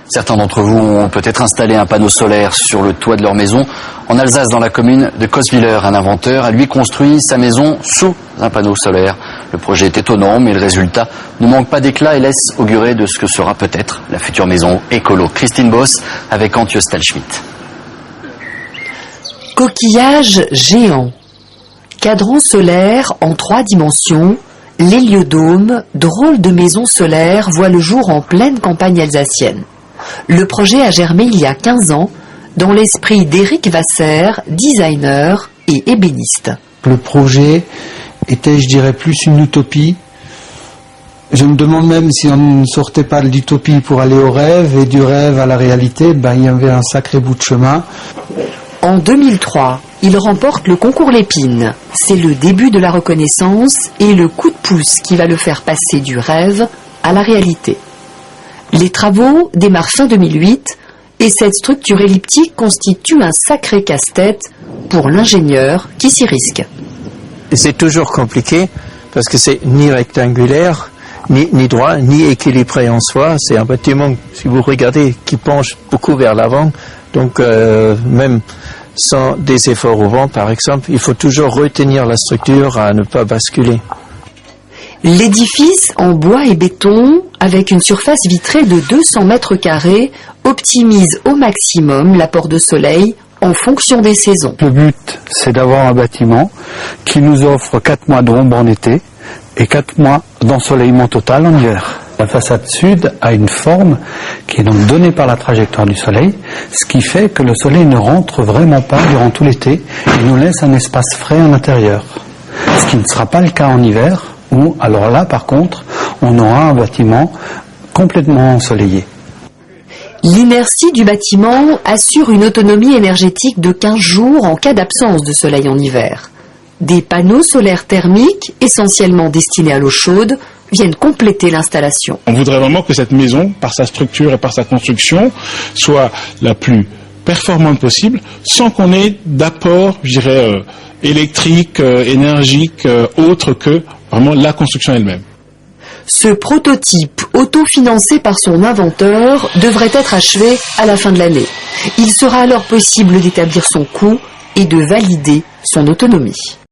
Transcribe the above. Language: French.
Certains d'entre vous ont peut-être installé un panneau solaire sur le toit de leur maison. En Alsace, dans la commune de Coswiller, un inventeur a lui construit sa maison sous un panneau solaire. Le projet est étonnant, mais le résultat ne manque pas d'éclat et laisse augurer de ce que sera peut-être la future maison écolo. Christine Boss avec Antje Stahlschmidt. Coquillage géant. Cadran solaire en 3 dimensions, l'héliodôme, drôle de maison solaire, voit le jour en pleine campagne alsacienne. Le projet a germé il y a 15 ans dans l'esprit d'Éric Vasser, designer et ébéniste. Le projet était, je dirais, plus une utopie. Je me demande même si on ne sortait pas de l'utopie pour aller au rêve, et du rêve à la réalité, il y avait un sacré bout de chemin. En 2003, il remporte le concours Lépine. C'est le début de la reconnaissance et le coup de pouce qui va le faire passer du rêve à la réalité. Les travaux démarrent fin 2008 et cette structure elliptique constitue un sacré casse-tête pour l'ingénieur qui s'y risque. C'est toujours compliqué parce que c'est ni rectangulaire, ni droit, ni équilibré en soi. C'est un bâtiment, si vous regardez, qui penche beaucoup vers l'avant. Donc même sans des efforts au vent, par exemple, il faut toujours retenir la structure à ne pas basculer. L'édifice en bois et béton, avec une surface vitrée de 200 mètres carrés, optimise au maximum l'apport de soleil en fonction des saisons. Le but, c'est d'avoir un bâtiment qui nous offre 4 mois d'ombre en été et 4 mois d'ensoleillement total en hiver. La façade sud a une forme qui est donc donnée par la trajectoire du soleil, ce qui fait que le soleil ne rentre vraiment pas durant tout l'été et nous laisse un espace frais à l'intérieur. Ce qui ne sera pas le cas en hiver, où alors là par contre, on aura un bâtiment complètement ensoleillé. L'inertie du bâtiment assure une autonomie énergétique de 15 jours en cas d'absence de soleil en hiver. Des panneaux solaires thermiques, essentiellement destinés à l'eau chaude, viennent compléter l'installation. On voudrait vraiment que cette maison, par sa structure et par sa construction, soit la plus performante possible, sans qu'on ait d'apport, je dirais, électrique, énergique, autre que vraiment la construction elle-même. Ce prototype, autofinancé par son inventeur, devrait être achevé à la fin de l'année. Il sera alors possible d'établir son coût et de valider son autonomie.